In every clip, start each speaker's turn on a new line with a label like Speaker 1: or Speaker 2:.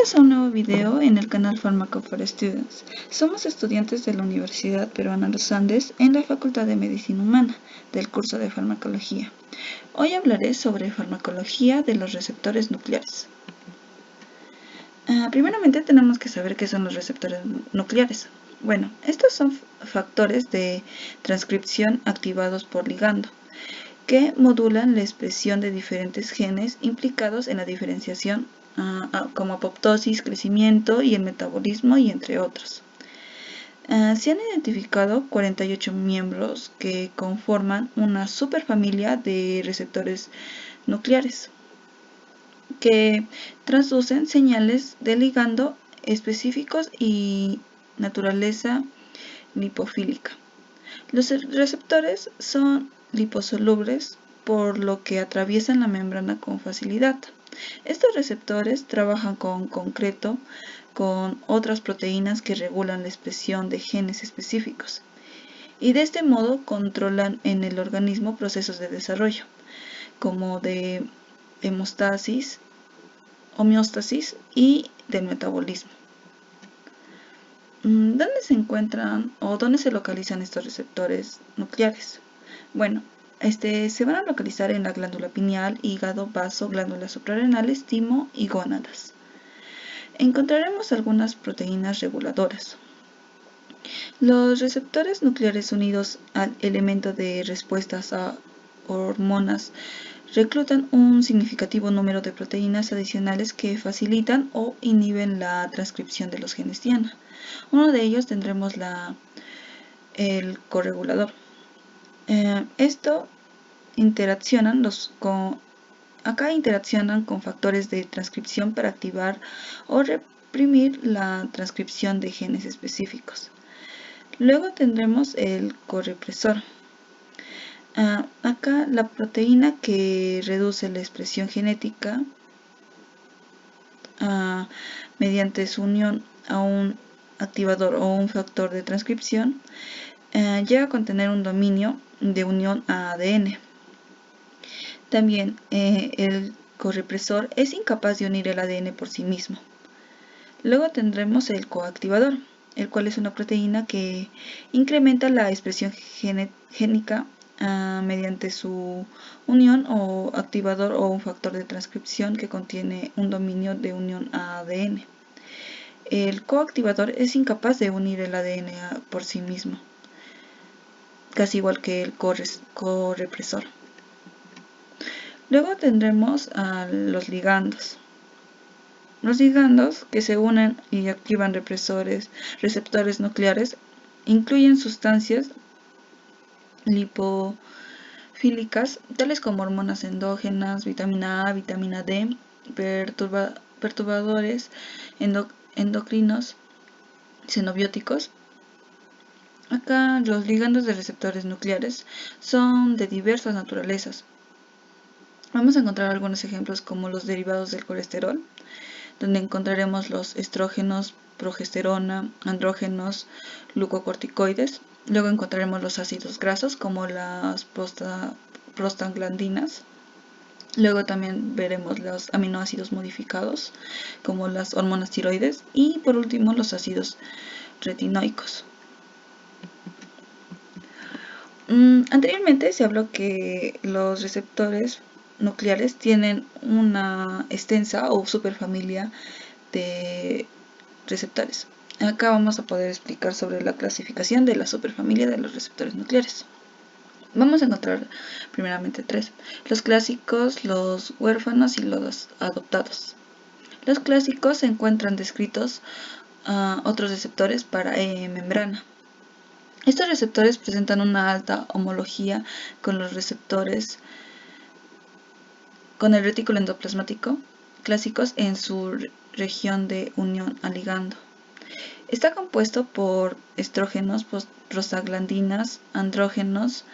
Speaker 1: Bienvenidos a un nuevo video en el canal Pharmaco for Students. Somos estudiantes de la Universidad Peruana Los Andes en la Facultad de Medicina Humana del curso de Farmacología. Hoy hablaré sobre farmacología de los receptores nucleares. Primeramente tenemos que saber qué son los receptores nucleares. Bueno, estos son factores de transcripción activados por ligando, que modulan la expresión de diferentes genes implicados en la diferenciación como apoptosis, crecimiento y el metabolismo, y entre otros. Se han identificado 48 miembros que conforman una superfamilia de receptores nucleares que transducen señales de ligando específicos y naturaleza lipofílica. Los receptores son liposolubles, por lo que atraviesan la membrana con facilidad. Estos receptores trabajan concreto con otras proteínas que regulan la expresión de genes específicos, y de este modo controlan en el organismo procesos de desarrollo, como de homeostasis y del metabolismo. ¿Dónde se encuentran o dónde se localizan estos receptores nucleares? Bueno, se van a localizar en la glándula pineal, hígado, vaso, glándulas suprarrenales, timo y gónadas. Encontraremos algunas proteínas reguladoras. Los receptores nucleares unidos al elemento de respuestas a hormonas reclutan un significativo número de proteínas adicionales que facilitan o inhiben la transcripción de los genes diana. Uno de ellos tendremos el corregulador. Interaccionan con factores de transcripción para activar o reprimir la transcripción de genes específicos. Luego tendremos el correpresor. Acá la proteína que reduce la expresión genética mediante su unión a un activador o un factor de transcripción llega a contener un dominio de unión a ADN. También el correpresor es incapaz de unir el ADN por sí mismo. Luego tendremos el coactivador, el cual es una proteína que incrementa la expresión génica mediante su unión o activador o un factor de transcripción que contiene un dominio de unión a ADN. El coactivador es incapaz de unir el ADN por sí mismo, casi igual que el correpresor. Luego tendremos a los ligandos. Los ligandos que se unen y activan receptores nucleares incluyen sustancias lipofílicas, tales como hormonas endógenas, vitamina A, vitamina D, perturbadores endocrinos, xenobióticos. Acá los ligandos de receptores nucleares son de diversas naturalezas. Vamos a encontrar algunos ejemplos como los derivados del colesterol, donde encontraremos los estrógenos, progesterona, andrógenos, glucocorticoides. Luego encontraremos los ácidos grasos como las prostaglandinas. Luego también veremos los aminoácidos modificados como las hormonas tiroides, y por último los ácidos retinoicos. Anteriormente se habló que los receptores nucleares tienen una extensa o superfamilia de receptores. Acá vamos a poder explicar sobre la clasificación de la superfamilia de los receptores nucleares. Vamos a encontrar primeramente tres: los clásicos, los huérfanos y los adoptados. Los clásicos se encuentran descritos otros receptores para membrana. Estos receptores presentan una alta homología con los receptores con el retículo endoplasmático clásicos en su región de unión al ligando. Está compuesto por estrógenos, prostaglandinas, andrógenos,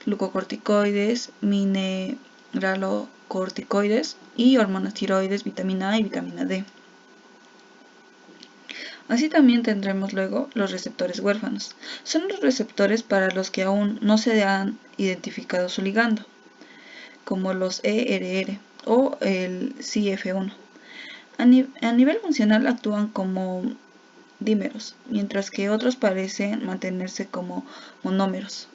Speaker 1: glucocorticoides, mineralocorticoides y hormonas tiroides, vitamina A y vitamina D. Así también tendremos luego los receptores huérfanos. Son los receptores para los que aún no se han identificado su ligando, como los ERR o el CF1. A nivel funcional actúan como dímeros, mientras que otros parecen mantenerse como monómeros.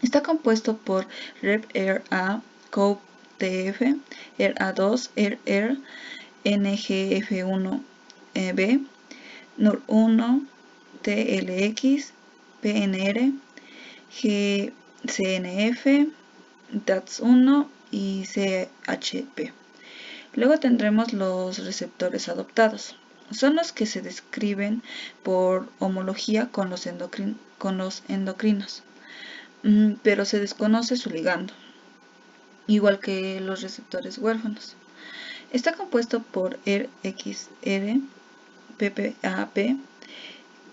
Speaker 1: Está compuesto por REP-ER-A, COP-TF, ER-A2, ER-ER, NGF1-B, NUR1, TLX, PNR, GCNF, DATS1 y CHP. Luego tendremos los receptores adoptados. Son los que se describen por homología con los endocrinos, pero se desconoce su ligando, igual que los receptores huérfanos. Está compuesto por RXR, PPAP,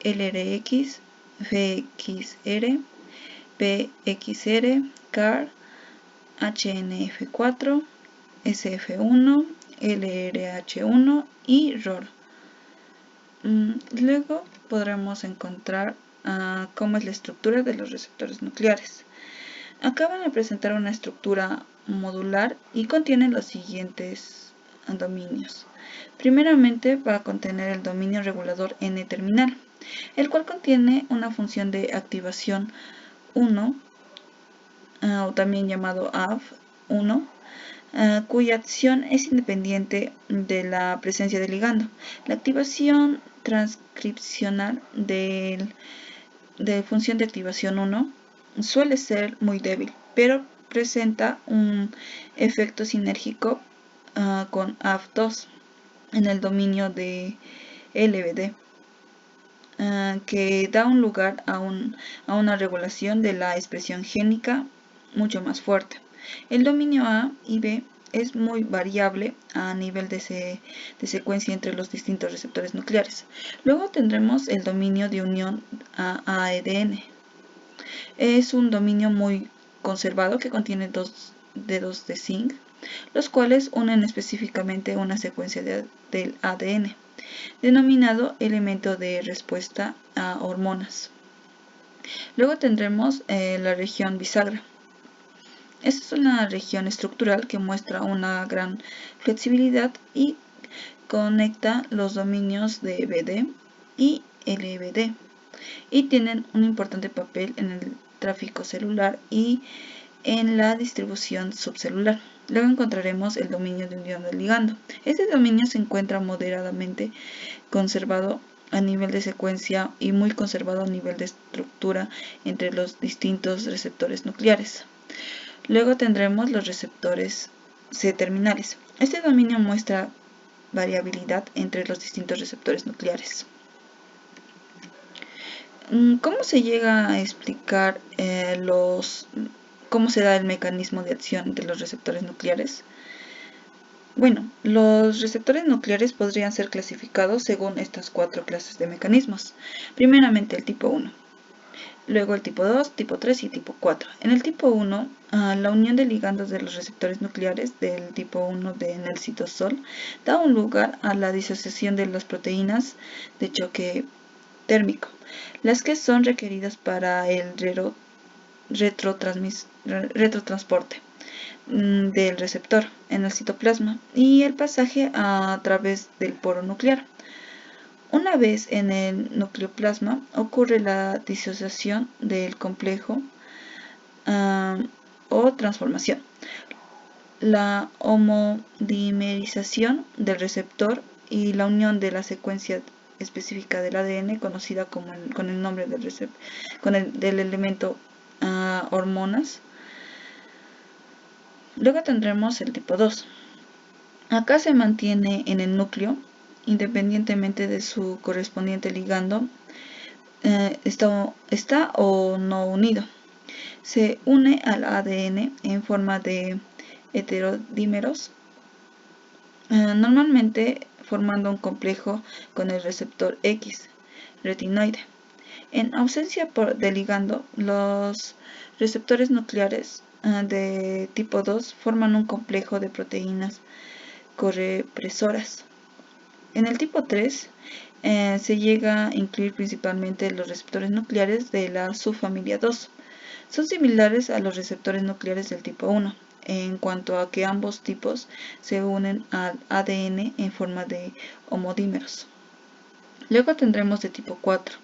Speaker 1: LRX, VXR, PXR, CAR, HNF4, SF1, LRH1 y ROR. Luego podremos encontrar cómo es la estructura de los receptores nucleares. Acá van a presentar una estructura modular y contienen los siguientes dominios. Primeramente va a contener el dominio regulador N-terminal, el cual contiene una función de activación 1, o también llamado AV1, cuya acción es independiente de la presencia del ligando. La activación transcripcional de función de activación 1 suele ser muy débil, pero presenta un efecto sinérgico con AV2 en el dominio de LBD, que da un lugar a una regulación de la expresión génica mucho más fuerte. El dominio A y B es muy variable a nivel de secuencia entre los distintos receptores nucleares. Luego tendremos el dominio de unión a AEDN. Es un dominio muy conservado que contiene dos dedos de zinc, los cuales unen específicamente una secuencia del ADN, denominado elemento de respuesta a hormonas. Luego tendremos la región bisagra. Esta es una región estructural que muestra una gran flexibilidad y conecta los dominios de BD y LBD, y tienen un importante papel en el tráfico celular y en la distribución subcelular. Luego encontraremos el dominio de unión del ligando. Este dominio se encuentra moderadamente conservado a nivel de secuencia y muy conservado a nivel de estructura entre los distintos receptores nucleares. Luego tendremos los receptores C-terminales. Este dominio muestra variabilidad entre los distintos receptores nucleares. ¿Cómo se llega a explicar cómo se da el mecanismo de acción de los receptores nucleares? Bueno, los receptores nucleares podrían ser clasificados según estas 4 clases de mecanismos. Primeramente el tipo 1, luego el tipo 2, tipo 3 y tipo 4. En el tipo 1, la unión de ligandos de los receptores nucleares del tipo 1 en el citosol da un lugar a la disociación de las proteínas de choque térmico, las que son requeridas para el retrotransporte del receptor en el citoplasma y el pasaje a través del poro nuclear. Una vez en el nucleoplasma ocurre la disociación del complejo o transformación, la homodimerización del receptor y la unión de la secuencia específica del ADN conocida con el nombre del elemento hormonas. Luego tendremos el tipo 2. Acá se mantiene en el núcleo, independientemente de su correspondiente ligando, está o no unido. Se une al ADN en forma de heterodímeros, normalmente formando un complejo con el receptor X, retinoide. En ausencia de ligando, los receptores nucleares de tipo 2 forman un complejo de proteínas correpresoras. En el tipo 3 se llega a incluir principalmente los receptores nucleares de la subfamilia 2. Son similares a los receptores nucleares del tipo 1. en cuanto a que ambos tipos se unen al ADN en forma de homodímeros. Luego tendremos de tipo 4.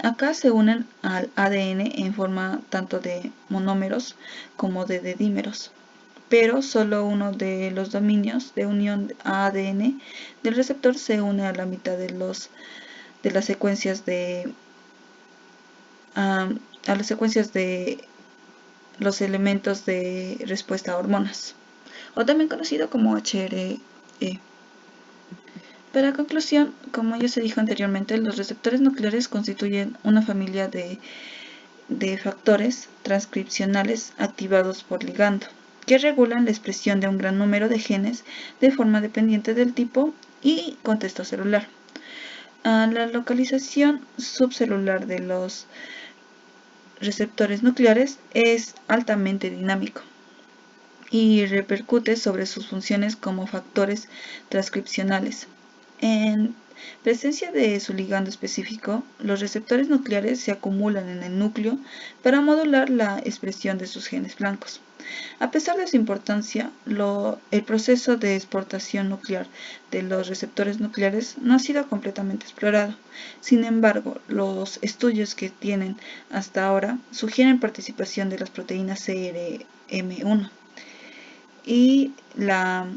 Speaker 1: Acá se unen al ADN en forma tanto de monómeros como de dedímeros, pero solo uno de los dominios de unión a ADN del receptor se une a la mitad de las secuencias de los elementos de respuesta a hormonas, o también conocido como HRE. Para conclusión, como ya se dijo anteriormente, los receptores nucleares constituyen una familia de factores transcripcionales activados por ligando, que regulan la expresión de un gran número de genes de forma dependiente del tipo y contexto celular. La localización subcelular de los receptores nucleares es altamente dinámico y repercute sobre sus funciones como factores transcripcionales. En presencia de su ligando específico, los receptores nucleares se acumulan en el núcleo para modular la expresión de sus genes blancos. A pesar de su importancia, el proceso de exportación nuclear de los receptores nucleares no ha sido completamente explorado. Sin embargo, los estudios que tienen hasta ahora sugieren participación de las proteínas CRM1 y la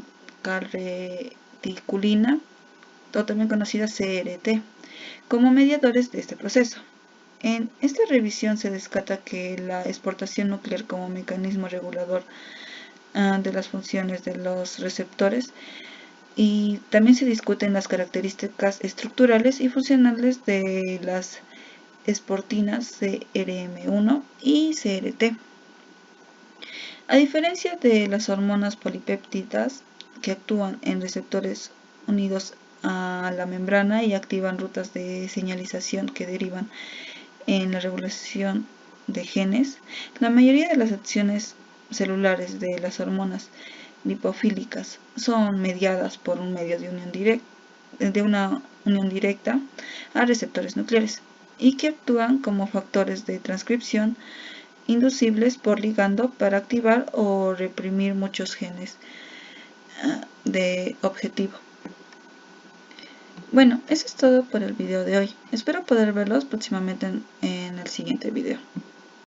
Speaker 1: calreticulina, o también conocida CRT, como mediadores de este proceso. En esta revisión se descarta que la exportación nuclear como mecanismo regulador de las funciones de los receptores, y también se discuten las características estructurales y funcionales de las esportinas CRM1 y CRT. A diferencia de las hormonas polipéptidas que actúan en receptores unidos a la membrana y activan rutas de señalización que derivan en la regulación de genes, la mayoría de las acciones celulares de las hormonas lipofílicas son mediadas por un medio de una unión directa a receptores nucleares y que actúan como factores de transcripción inducibles por ligando para activar o reprimir muchos genes de objetivo. Bueno, eso es todo por el video de hoy. Espero poder verlos próximamente en el siguiente video.